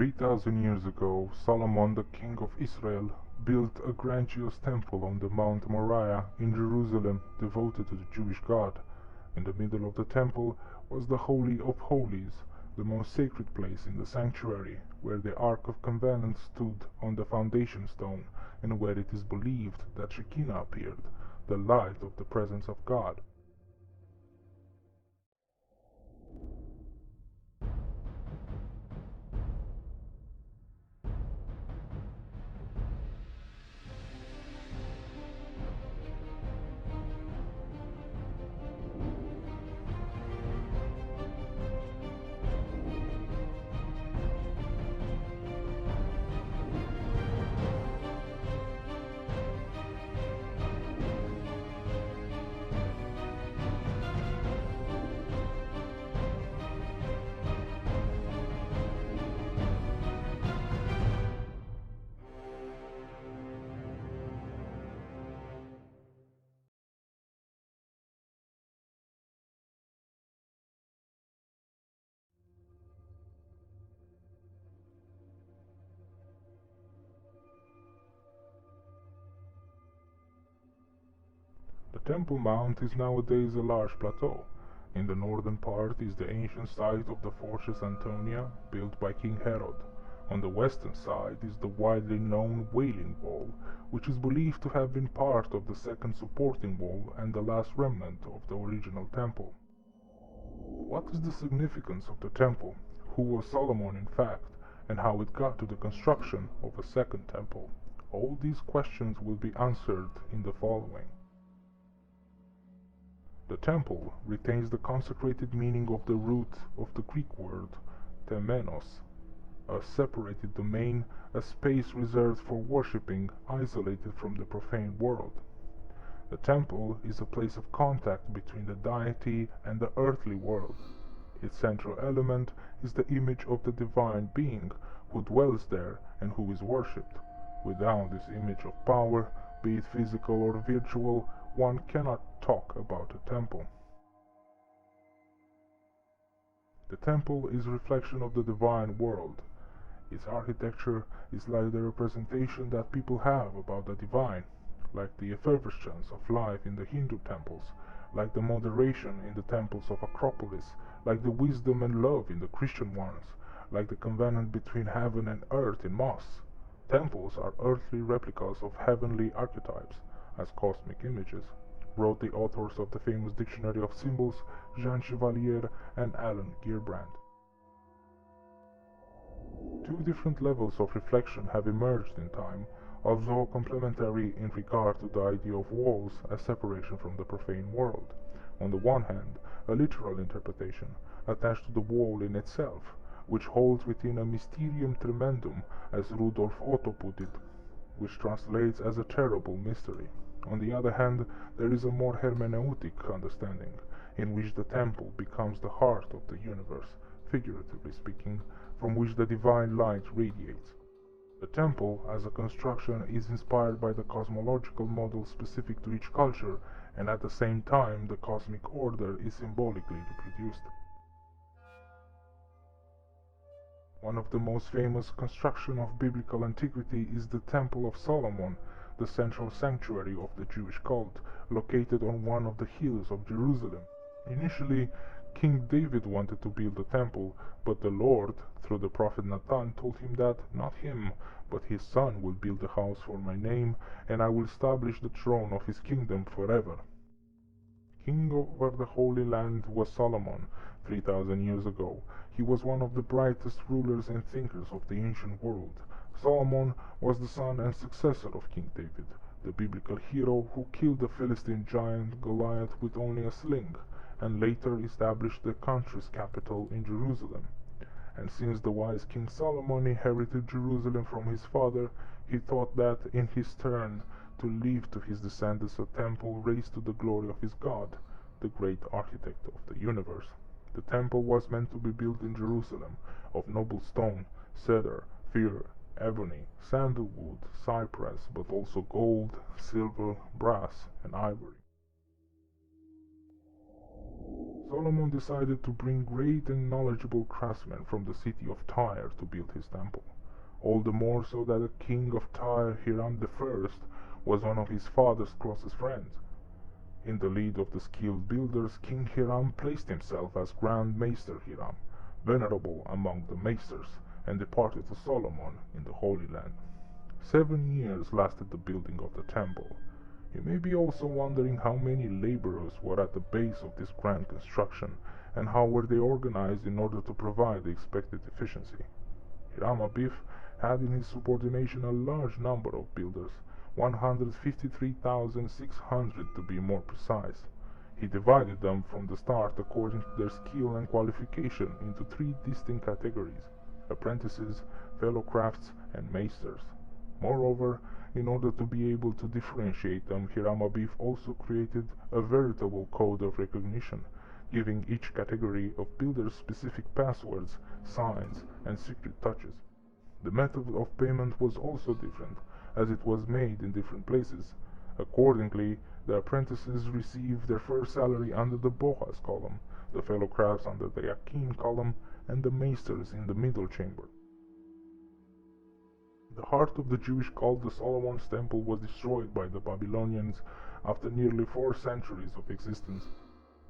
3,000 years ago, Solomon, the king of Israel, built a grandiose temple on the Mount Moriah in Jerusalem devoted to the Jewish God. In the middle of the temple was the Holy of Holies, the most sacred place in the sanctuary, where the Ark of Covenant stood on the foundation stone, and where it is believed that Shekinah appeared, the light of the presence of God. The Temple Mount is nowadays a large plateau. In the northern part is the ancient site of the Fortress Antonia, built by King Herod. On the western side is the widely known Wailing Wall, which is believed to have been part of the second supporting wall and the last remnant of the original temple. What is the significance of the temple? Who was Solomon in fact, and how it got to the construction of a second temple? All these questions will be answered in the following. The temple retains the consecrated meaning of the root of the Greek word temenos, a separated domain, a space reserved for worshipping, isolated from the profane world. The temple is a place of contact between the deity and the earthly world. Its central element is the image of the divine being who dwells there and who is worshipped. Without this image of power, be it physical or virtual, one cannot talk about a temple. The temple is a reflection of the divine world. Its architecture is like the representation that people have about the divine, like the effervescence of life in the Hindu temples, like the moderation in the temples of Acropolis, like the wisdom and love in the Christian ones, like the covenant between heaven and earth in mosques. Temples are earthly replicas of heavenly archetypes, as cosmic images, wrote the authors of the famous Dictionary of Symbols, Jean Chevalier and Alan Geerbrand. Two different levels of reflection have emerged in time, although complementary in regard to the idea of walls as separation from the profane world. On the one hand, a literal interpretation, attached to the wall in itself, which holds within a mysterium tremendum, as Rudolf Otto put it, which translates as a terrible mystery. On the other hand, there is a more hermeneutic understanding, in which the temple becomes the heart of the universe, figuratively speaking, from which the divine light radiates. The temple, as a construction, is inspired by the cosmological model specific to each culture, and at the same time the cosmic order is symbolically reproduced. One of the most famous constructions of biblical antiquity is the Temple of Solomon, the central sanctuary of the Jewish cult, located on one of the hills of Jerusalem. Initially, King David wanted to build a temple, but the Lord, through the prophet Nathan, told him that not him, but his son will build a house for my name, and I will establish the throne of his kingdom forever. King over the Holy Land was Solomon, 3,000 years ago. He was one of the brightest rulers and thinkers of the ancient world. Solomon was the son and successor of King David, the biblical hero who killed the Philistine giant Goliath with only a sling, and later established the country's capital in Jerusalem. And since the wise King Solomon inherited Jerusalem from his father, he thought that, in his turn, to leave to his descendants a temple raised to the glory of his God, the great architect of the universe. The temple was meant to be built in Jerusalem, of noble stone, cedar, fir, ebony, sandalwood, cypress, but also gold, silver, brass, and ivory. Solomon decided to bring great and knowledgeable craftsmen from the city of Tyre to build his temple, all the more so that the king of Tyre, Hiram I, was one of his father's closest friends. In the lead of the skilled builders, King Hiram placed himself as Grand Maester Hiram, venerable among the maesters, and departed to Solomon in the Holy Land. 7 years lasted the building of the temple. You may be also wondering how many laborers were at the base of this grand construction, and how were they organized in order to provide the expected efficiency. Hiram Abif had in his subordination a large number of builders, 153,600 to be more precise. He divided them from the start according to their skill and qualification into 3 distinct categories: apprentices, fellow crafts, and maesters. Moreover, in order to be able to differentiate them, Hiram Abif also created a veritable code of recognition, giving each category of builders specific passwords, signs, and secret touches. The method of payment was also different, as it was made in different places. Accordingly, the apprentices received their first salary under the Boaz column, the fellow crafts under the Yakin column, and the maesters in the middle chamber. The heart of the Jewish cult, the Solomon's Temple, was destroyed by the Babylonians after nearly 4 centuries of existence.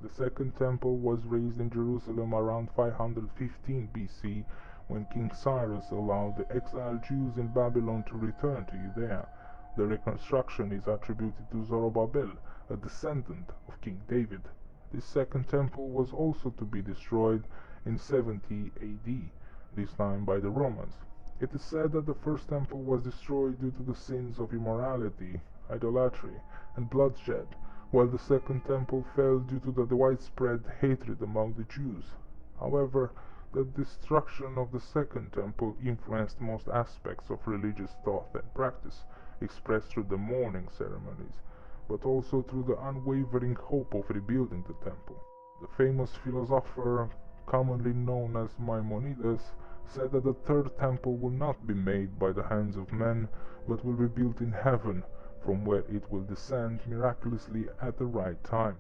The second temple was raised in Jerusalem around 515 BC, when King Cyrus allowed the exiled Jews in Babylon to return to Judea. The reconstruction is attributed to Zerubbabel, a descendant of King David. This second temple was also to be destroyed in 70 AD, this time by the Romans. It is said that the first temple was destroyed due to the sins of immorality, idolatry, and bloodshed, while the second temple fell due to the widespread hatred among the Jews. However, the destruction of the second temple influenced most aspects of religious thought and practice, expressed through the mourning ceremonies, but also through the unwavering hope of rebuilding the temple. The famous philosopher, commonly known as Maimonides, said that the third temple will not be made by the hands of men, but will be built in heaven, from where it will descend miraculously at the right time.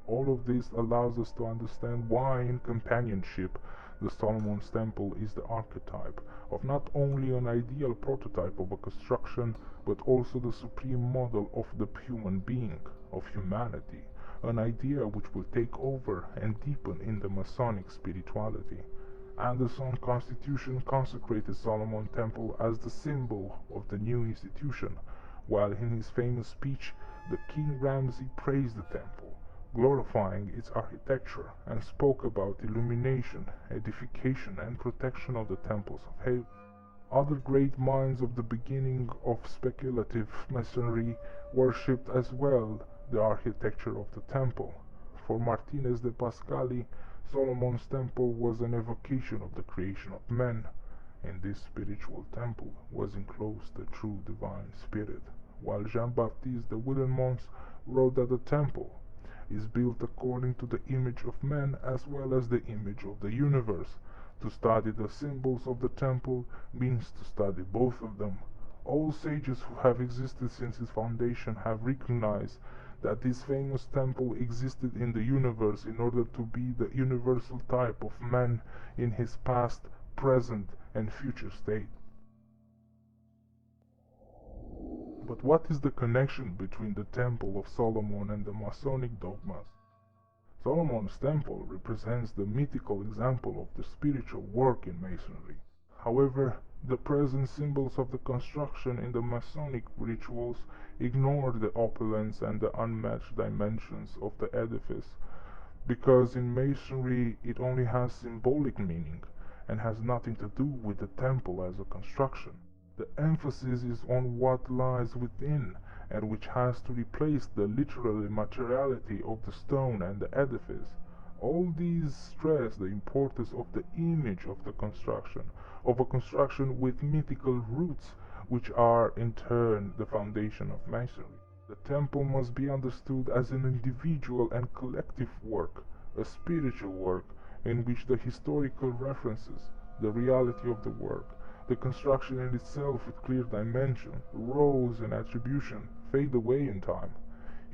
All of this allows us to understand why, in companionship, the Solomon's Temple is the archetype of not only an ideal prototype of a construction, but also the supreme model of the human being, of humanity, an idea which will take over and deepen in the Masonic spirituality. Anderson's Constitution consecrated Solomon's Temple as the symbol of the new institution, while in his famous speech, the King Ramsey praised the temple, glorifying its architecture, and spoke about illumination, edification, and protection of the temples of heaven. Other great minds of the beginning of speculative Masonry worshipped as well the architecture of the temple. For Martinez de Pascali, Solomon's Temple was an evocation of the creation of men. In this spiritual temple was enclosed the true divine spirit, while Jean-Baptiste de Willemons wrote that the temple is built according to the image of man as well as the image of the universe. To study the symbols of the temple means to study both of them. All sages who have existed since its foundation have recognized that this famous temple existed in the universe in order to be the universal type of man in his past, present, and future state. But what is the connection between the Temple of Solomon and the Masonic Dogmas? Solomon's Temple represents the mythical example of the spiritual work in Masonry. However, the present symbols of the construction in the Masonic rituals ignore the opulence and the unmatched dimensions of the edifice, because in Masonry it only has symbolic meaning and has nothing to do with the temple as a construction. The emphasis is on what lies within, and which has to replace the literal materiality of the stone and the edifice. All these stress the importance of the image of the construction, of a construction with mythical roots, which are in turn the foundation of Masonry. The temple must be understood as an individual and collective work, a spiritual work, in which the historical references, the reality of the work, the construction in itself with clear dimension, rows, and attribution fade away in time.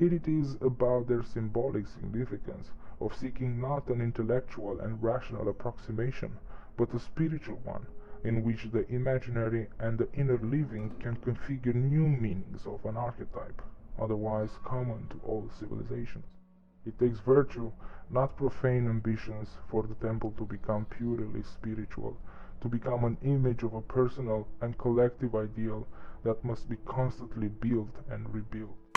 It is about their symbolic significance, of seeking not an intellectual and rational approximation, but a spiritual one, in which the imaginary and the inner living can configure new meanings of an archetype, otherwise common to all civilizations. It takes virtue, not profane ambitions, for the temple to become purely spiritual, to become an image of a personal and collective ideal that must be constantly built and rebuilt.